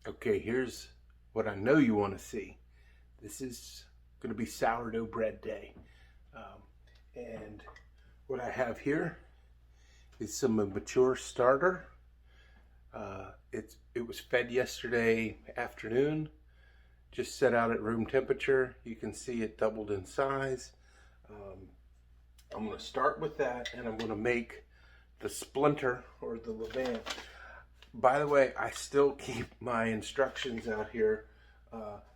Okay, here's what I know you want to see. This is going to be sourdough bread day. And what I have here is some mature starter. It was fed yesterday afternoon, just set out at room temperature. You can see it doubled in size. I'm going to start with that, and I'm going to make the splinter or the Levain. By the way, I still keep my instructions out here.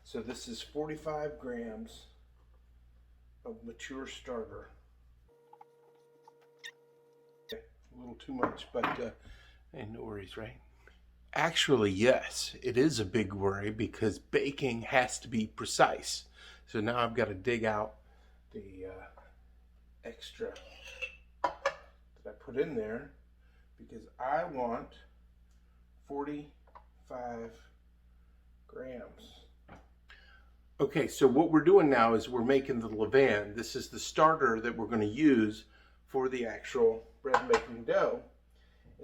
So this is 45 grams of mature starter. A little too much, but hey, no worries, right? Actually, yes, it is a big worry because baking has to be precise. So now I've got to dig out the extra that I put in there because I want 45 grams. Okay, so what we're doing now is we're making the Levain. This is the starter that we're going to use for the actual bread making dough.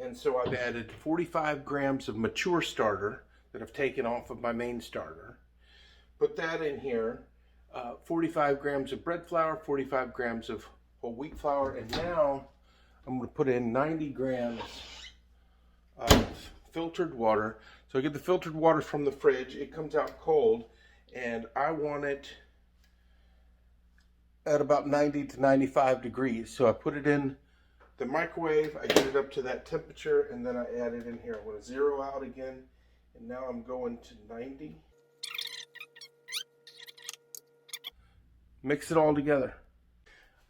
And so I've added 45 grams of mature starter that I've taken off of my main starter. Put that in here. 45 grams of bread flour, 45 grams of whole wheat flour, and now I'm going to put in 90 grams of filtered water. So I get the filtered water from the fridge. It comes out cold, and I want it at about 90 to 95 degrees. So I put it in the microwave, I get it up to that temperature, and then I add it in here. I'm going to zero out again, and now I'm going to 90. Mix it all together.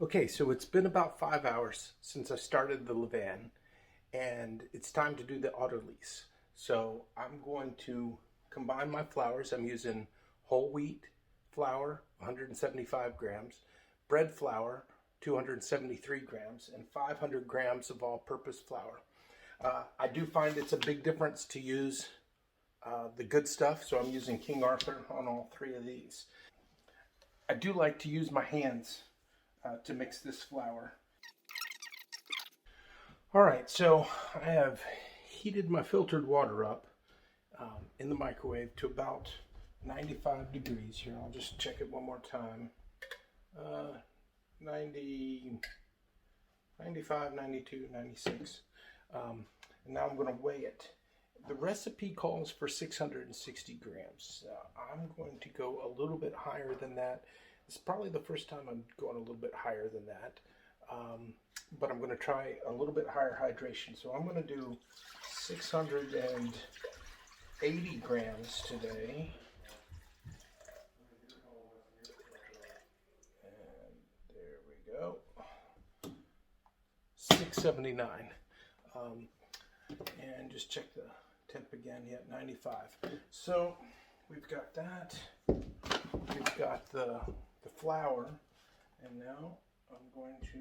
Okay, so it's been about 5 hours since I started the Levain, and it's time to do the Autolyse. So I'm going to combine my flours. I'm using whole wheat flour, 175 grams, bread flour, 273 grams, and 500 grams of all-purpose flour. I do find it's a big difference to use the good stuff, so I'm using King Arthur on all three of these. I do like to use my hands to mix this flour. All right, so I have heated my filtered water up in the microwave to about 95 degrees here. I'll just check it one more time. 90, 95, 92, 96. And now I'm going to weigh it. The recipe calls for 660 grams. I'm going to go a little bit higher than that. It's probably the first time I'm going a little bit higher than that. But I'm going to try a little bit higher hydration. So I'm going to do 680 grams today. And there we go. 679. And just check the temp again. Yeah, 95. So we've got that. We've got the flour. And now I'm going to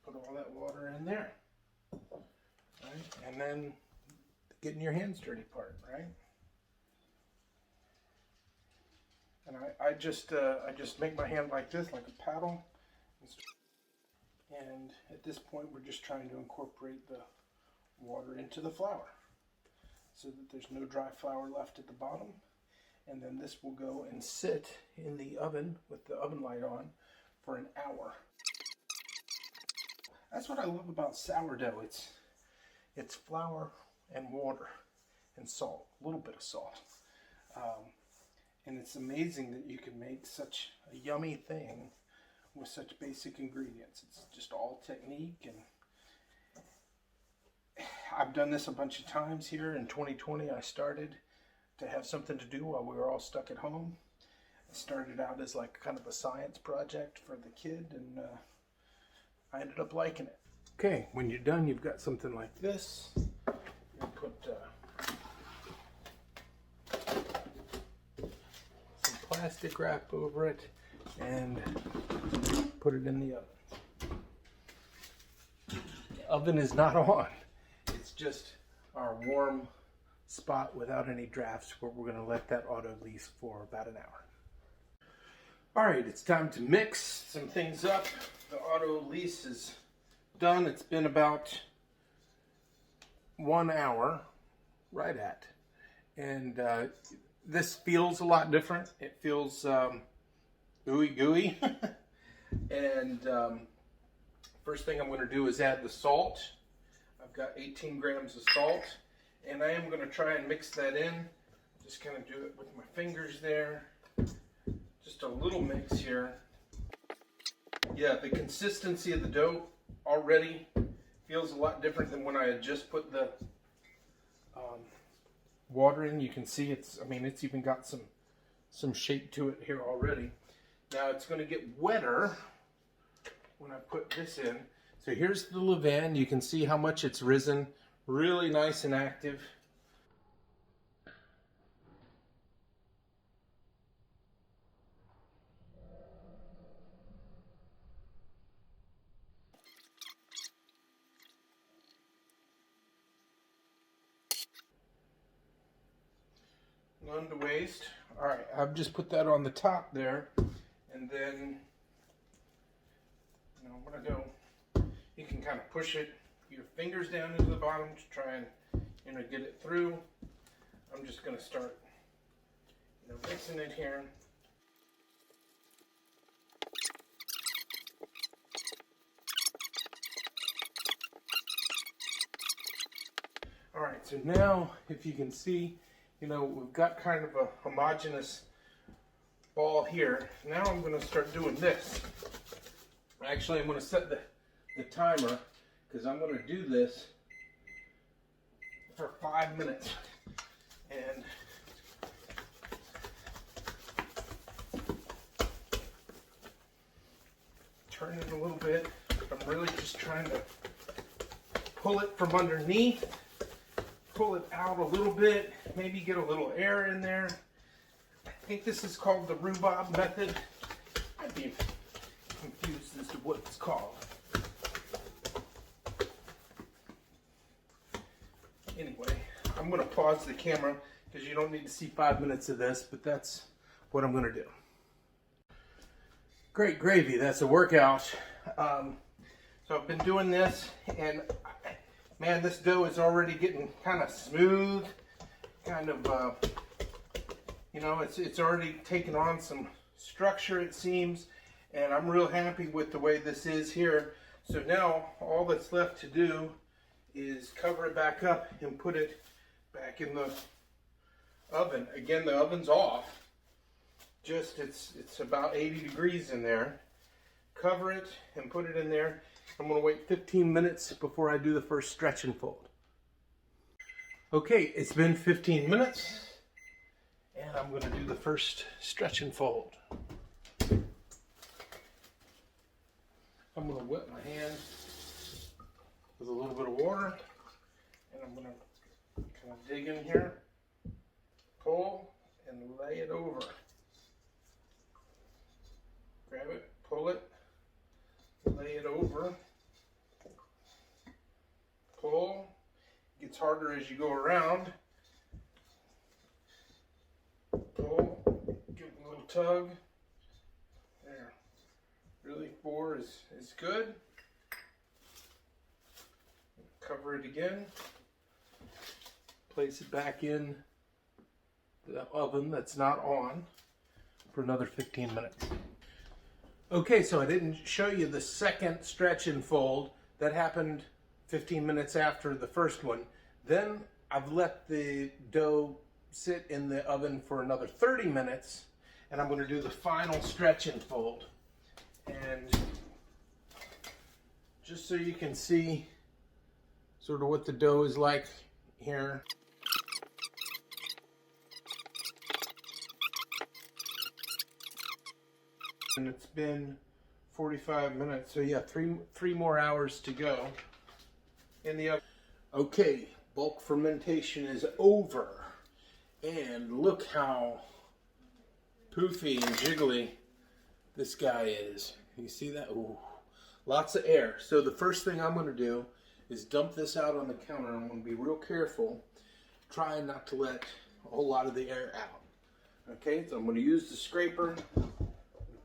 put all that water in there. Right? And then getting your hands dirty part, right? And I just make my hand like this, like a paddle. And at this point, we're just trying to incorporate the water into the flour so that there's no dry flour left at the bottom. And then this will go and sit in the oven with the oven light on for an hour. That's what I love about sourdough. It's flour and water and salt, a little bit of salt. And it's amazing that you can make such a yummy thing with such basic ingredients. It's just all technique, and I've done this a bunch of times here. In 2020, I started to have something to do while we were all stuck at home. It started out as like kind of a science project for the kid, and I ended up liking it. Okay, when you're done, you've got something like this. You put some plastic wrap over it and put it in the oven. The oven is not on. It's just our warm spot without any drafts where we're going to let that Autolyse for about an hour. All right, it's time to mix some things up. The Autolyse is done. It's been about 1 hour. right at. And this feels a lot different. It feels ooey gooey. And first thing I'm going to do is add the salt. I've got 18 grams of salt, and I am going to try and mix that in. Just kind of do it with my fingers there. Just a little mix here. Yeah, the consistency of the dough already feels a lot different than when I had just put the water in. You can see it's even got some shape to it here already. Now it's going to get wetter when I put this in. So here's the levain. You can see how much it's risen. Really nice and active. None to waste. All right, I've just put that on the top there, and then I'm gonna go. You can kind of push it, your fingers down into the bottom to try and get it through. I'm just gonna start mixing it here. All right, so now if you can see, we've got kind of a homogeneous ball here. Now I'm going to start doing this. Actually, I'm going to set the timer because I'm going to do this for 5 minutes. And turn it a little bit. I'm really just trying to pull it from underneath. Pull it out a little bit, maybe get a little air in there. I think this is called the rhubaud method. I'd be confused as to what it's called. Anyway, I'm going to pause the camera because you don't need to see 5 minutes of this, but that's what I'm going to do. Great gravy, that's a workout. So I've been doing this, and man, this dough is already getting kind of smooth, it's already taken on some structure, it seems, and I'm real happy with the way this is here. So now all that's left to do is cover it back up and put it back in the oven. Again, the oven's off. It's about 80 degrees in there. Cover it and put it in there. I'm going to wait 15 minutes before I do the first stretch and fold. Okay, it's been 15 minutes, and I'm going to do the first stretch and fold. I'm going to wet my hand with a little bit of water, and I'm going to kind of dig in here, pull, and lay it over. Grab it, pull it, lay it over, pull. It gets harder as you go around. Pull, give it a little tug. There. Really, 4 is good. Cover it again. Place it back in the oven that's not on for another 15 minutes. Okay, so I didn't show you the second stretch and fold. That happened 15 minutes after the first one. Then I've let the dough sit in the oven for another 30 minutes, and I'm going to do the final stretch and fold. And just so you can see sort of what the dough is like here. And it's been 45 minutes, so yeah, three more hours to go in the oven. Okay, bulk fermentation is over, and look how poofy and jiggly this guy is. You see that? Ooh, lots of air. So the first thing I'm going to do is dump this out on the counter. I'm going to be real careful, trying not to let a whole lot of the air out. Okay, so I'm going to use the scraper.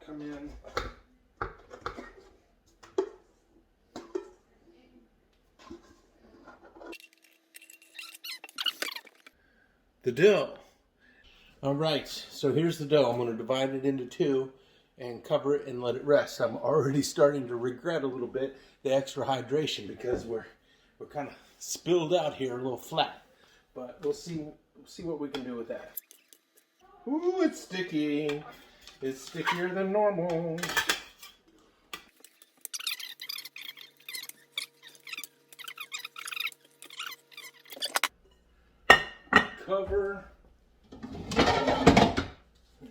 Come in. the dough. All right, so here's the dough. I'm going to divide it into two and cover it and let it rest. I'm already starting to regret a little bit the extra hydration because we're kind of spilled out here a little flat. But we'll see what we can do with that. Ooh, it's sticky. It's stickier than normal. Cover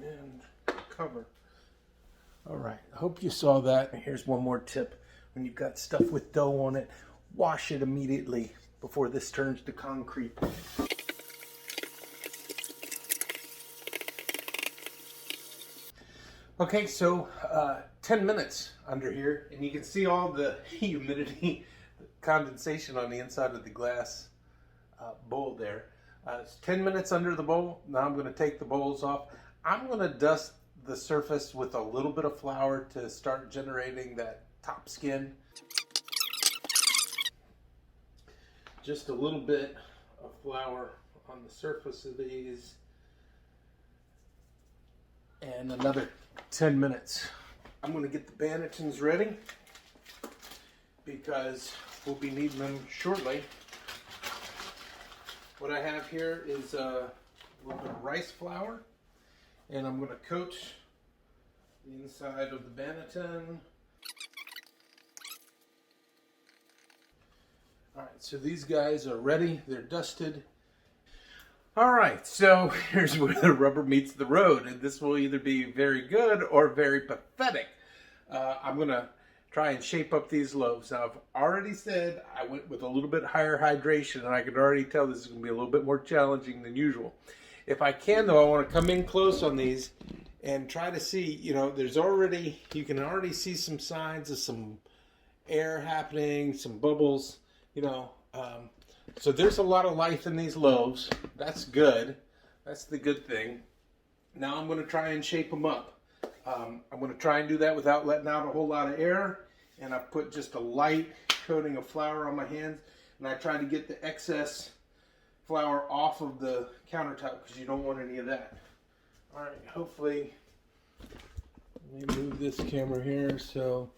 and cover. All right, I hope you saw that. Here's one more tip. When you've got stuff with dough on it, wash it immediately before this turns to concrete. Okay, so 10 minutes under here, and you can see all the humidity, condensation on the inside of the glass bowl there. It's 10 minutes under the bowl. Now I'm going to take the bowls off. I'm going to dust the surface with a little bit of flour to start generating that top skin. Just a little bit of flour on the surface of these. And another 10 minutes. I'm going to get the bannetons ready because we'll be needing them shortly. What I have here is a little bit of rice flour, and I'm going to coat the inside of the banneton. Alright, so these guys are ready. They're dusted. Alright, so here's where the rubber meets the road, and this will either be very good or very pathetic. I'm going to try and shape up these loaves. Now, I've already said I went with a little bit higher hydration, and I could already tell this is going to be a little bit more challenging than usual. If I can, though, I want to come in close on these and try to see, you know, you can already see some signs of some air happening, some bubbles, you know. So there's a lot of life in these loaves. That's good. That's the good thing. Now I'm going to try and shape them up. I'm going to try and do that without letting out a whole lot of air. And I put just a light coating of flour on my hands. And I try to get the excess flour off of the countertop because you don't want any of that. Alright, hopefully, let me move this camera here so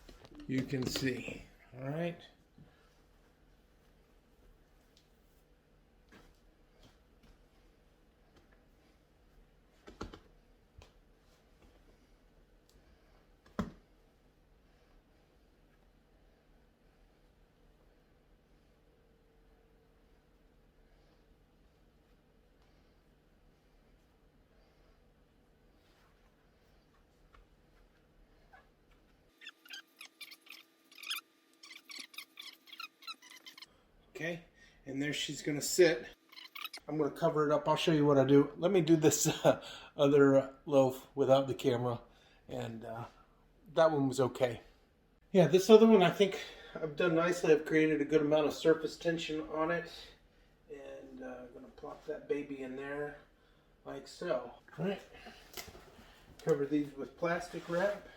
you can see. Alright. Okay, and there she's going to sit. I'm going to cover it up. I'll show you what I do. Let me do this other loaf without the camera, and that one was okay. Yeah, this other one I think I've done nicely. I've created a good amount of surface tension on it, and I'm going to plop that baby in there like so. All right, cover these with plastic wrap.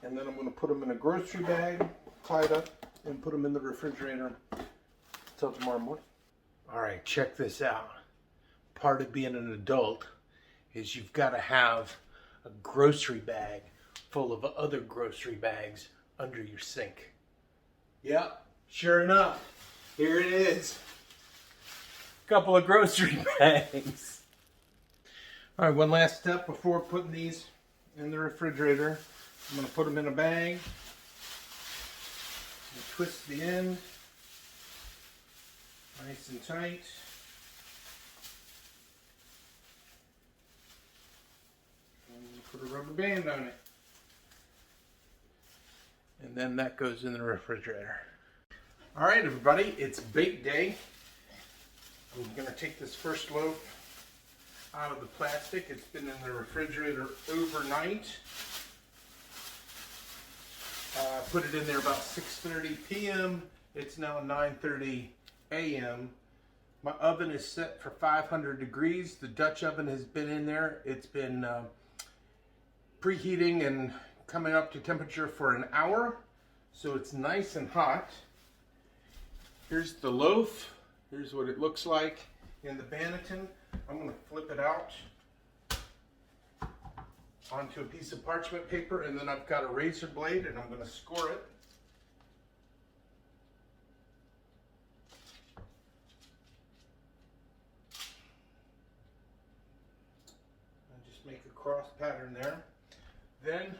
And then I'm going to put them in a grocery bag, tied up, and put them in the refrigerator until tomorrow morning. All right, check this out. Part of being an adult is you've got to have a grocery bag full of other grocery bags under your sink. Yep, sure enough, here it is. A couple of grocery bags. All right, one last step before putting these in the refrigerator. I'm going to put them in a bag and twist the end nice and tight. And put a rubber band on it. And then that goes in the refrigerator. All right, everybody, it's bake day. I'm going to take this first loaf out of the plastic. It's been in the refrigerator overnight. Put it in there about 6:30 p.m. It's now 9:30 a.m. My oven is set for 500 degrees. The Dutch oven has been in there. It's been preheating and coming up to temperature for an hour. So it's nice and hot. Here's the loaf. Here's what it looks like in the Banneton. I'm going to flip it out onto a piece of parchment paper, and then I've got a razor blade and I'm going to score it. I just make a cross pattern there. Then,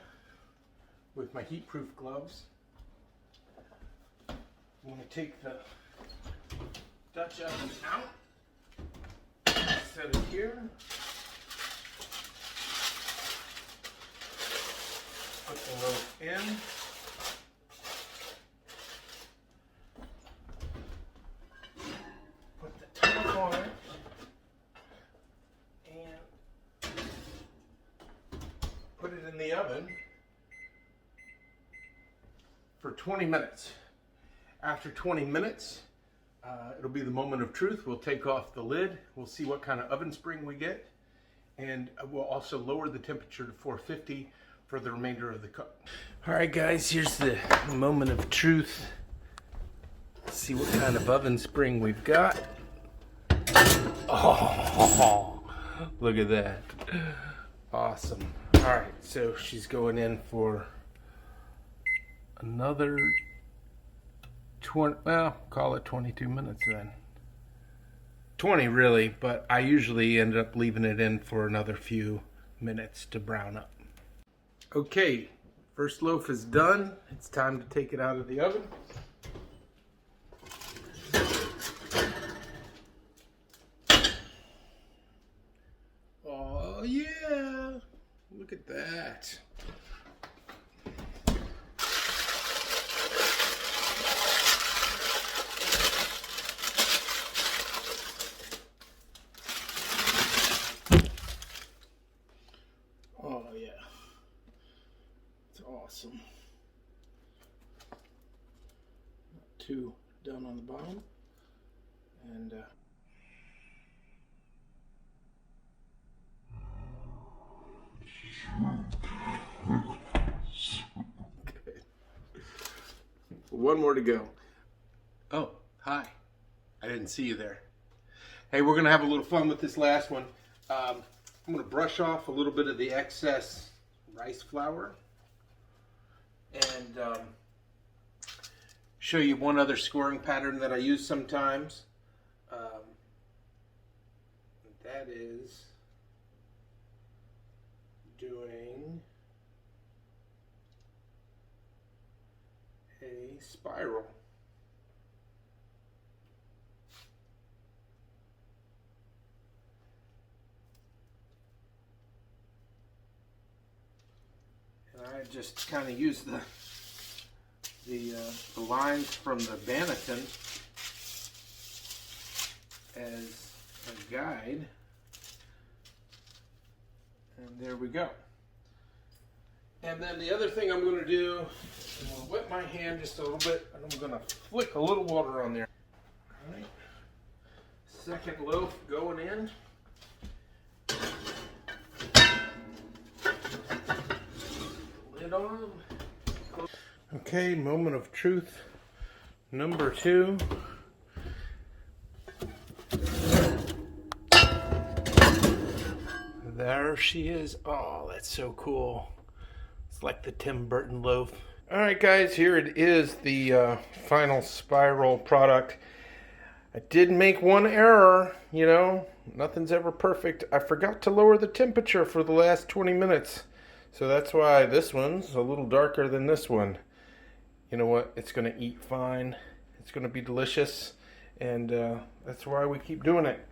with my heat-proof gloves, I'm going to take the Dutch oven out, set it here, put the loaf in, put the top on it, and put it in the oven for 20 minutes. After 20 minutes, it'll be the moment of truth. We'll take off the lid. We'll see what kind of oven spring we get. And we'll also lower the temperature to 450 for the remainder of the cook. All right, guys, here's the moment of truth. Let's see what kind of oven spring we've got. Oh, look at that. Awesome. All right, so she's going in for another 20, well, call it 22 minutes then. 20 really, but I usually end up leaving it in for another few minutes to brown up. Okay, first loaf is done. It's time to take it out of the oven. Oh yeah, look at that. Oh yeah, it's awesome. Not too down on the bottom, and okay. One more to go. Oh, hi. I didn't see you there. Hey, we're gonna have a little fun with this last one. I'm going to brush off a little bit of the excess rice flour and show you one other scoring pattern that I use sometimes. That is doing a spiral. I just kind of use the lines from the Banneton as a guide, and there we go. And then the other thing I'm going to do, I'm going to wet my hand just a little bit, and I'm going to flick a little water on there. All right. Second loaf going in. On. Okay, moment of truth number 2. There she is. Oh, that's so cool. It's like the Tim Burton loaf. All right, guys, here it is, the final spiral product. I did make one error, you know, nothing's ever perfect. I forgot to lower the temperature for the last 20 minutes. So that's why this one's a little darker than this one. You know what? It's going to eat fine. It's going to be delicious. And that's why we keep doing it.